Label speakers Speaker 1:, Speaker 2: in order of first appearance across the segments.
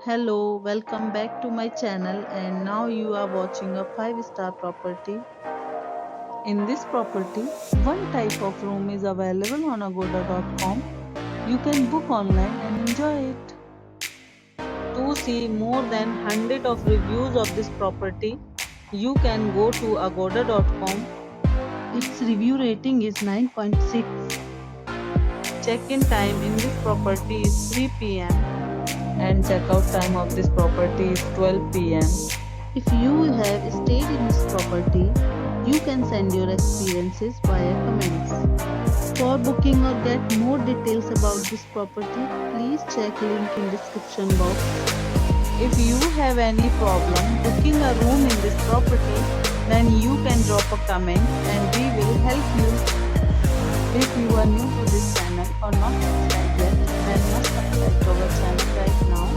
Speaker 1: Hello, welcome back to my channel and now you are watching a 5-star property. In this property, one type of room is available on agoda.com. You can book online and enjoy it. To see more than 100 of reviews of this property, you can go to agoda.com. Its review rating is 9.6. Check-in time in this property is 3 p.m. and checkout time of this property is 12 p.m. If you have stayed in this property, you can send your experiences via comments. For booking or get more details about this property, please check link in description box. If you have any problem booking a room in this property, then you can drop a comment and we will help you. If you are new to this channel or not subscribed yet, then must subscribe to our channel right now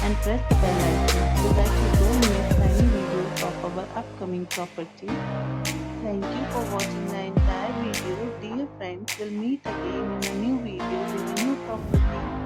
Speaker 1: and press the bell icon so that you don't miss any videos of our upcoming property. Thank you for watching the entire video. Dear friends, we'll meet again in a new video with a new property.